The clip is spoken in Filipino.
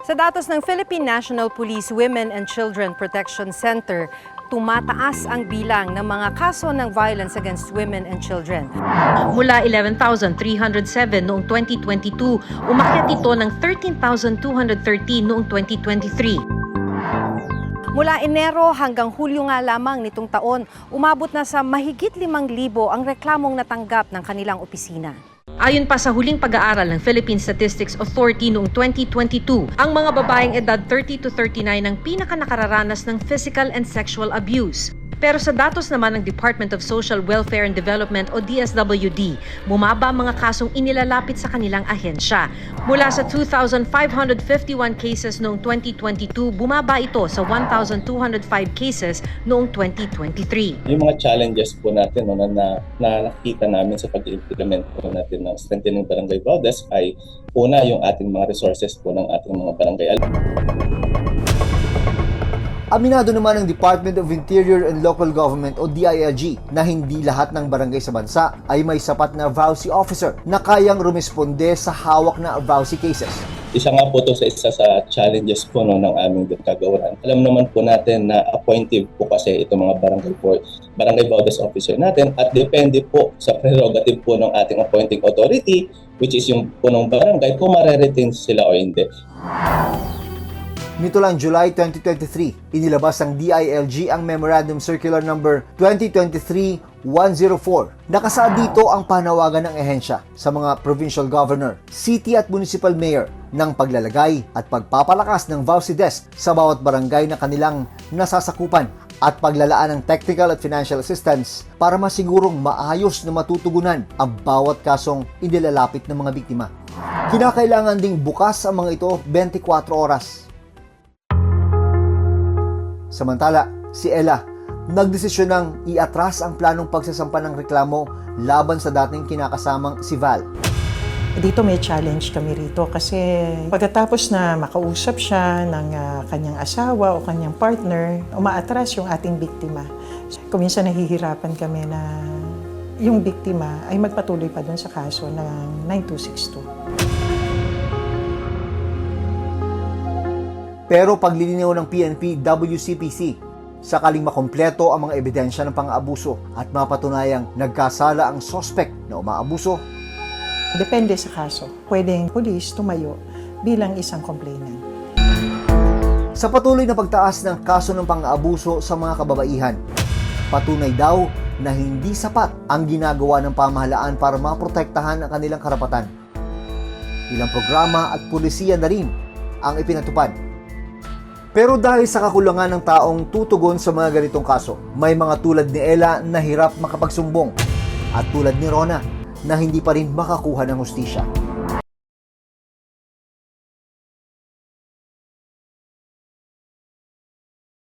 Sa datos ng Philippine National Police Women and Children Protection Center, tumataas ang bilang ng mga kaso ng violence against women and children. Mula 11,307 noong 2022, umakyat ito ng 13,213 noong 2023. Mula Enero hanggang Hulyo nga lamang nitong taon, umabot na sa mahigit 5,000 ang reklamong natanggap ng kanilang opisina. Ayon pa sa huling pag-aaral ng Philippine Statistics Authority noong 2022, ang mga babaeng edad 30 to 39 ang pinaka-nakararanas ng physical and sexual abuse. Pero sa datos naman ng Department of Social Welfare and Development o DSWD, bumaba ang mga kasong inilalapit sa kanilang ahensya. Mula sa 2,551 cases noong 2022, bumaba ito sa 1,205 cases noong 2023. Yung mga challenges po natin na nakikita namin sa pag-implement po natin ng strengthening barangay borders ay una yung ating mga resources po ng ating mga barangay. Aminado naman ng Department of Interior and Local Government o DILG na hindi lahat ng barangay sa bansa ay may sapat na VAUSI officer na kayang rumisponde sa hawak na VAUSI cases. Isa nga po ito sa isa sa challenges po ng aming kagawaran. Alam naman po natin na appointive po kasi itong mga barangay borders officer natin at depende po sa prerogative po ng ating appointing authority, which is yung punong barangay, kung mareretain sila o hindi. Nito lang July 2023, inilabas ng DILG ang Memorandum Circular Number 2023-104. Nakasaad dito ang panawagan ng ehensya sa mga provincial governor, city at municipal mayor ng paglalagay at pagpapalakas ng VAUSI desk sa bawat barangay na kanilang nasasakupan at paglalaan ng technical at financial assistance para masigurong maayos na matutugunan ang bawat kasong inilalapit ng mga biktima. Kinakailangan ding bukas ang mga ito 24 oras. Samantala, si Ella, nagdesisyon ng iatras ang planong pagsasampa ng reklamo laban sa dating kinakasamang si Val. Dito may challenge kami rito kasi pagkatapos na makausap siya ng kanyang asawa o kanyang partner, umaatras yung ating biktima. Kung minsan nahihirapan kami na yung biktima ay magpatuloy pa dun sa kaso ng 9262. Pero paglilinaw ng PNP WCPC, sakaling makompleto ang mga ebidensya ng pang-aabuso at mapatunayang nagkasala ang sospek na umaabuso. Depende sa kaso. Pwedeng pulis tumayo bilang isang complainant. Sa patuloy na pagtaas ng kaso ng pang-aabuso sa mga kababaihan, patunay daw na hindi sapat ang ginagawa ng pamahalaan para maprotektahan ang kanilang karapatan. Ilang programa at pulisiya na rin ang ipinatupad. Pero dahil sa kakulangan ng taong tutugon sa mga ganitong kaso, may mga tulad ni Ella na hirap makapagsumbong at tulad ni Rona na hindi pa rin makakuha ng hustisya.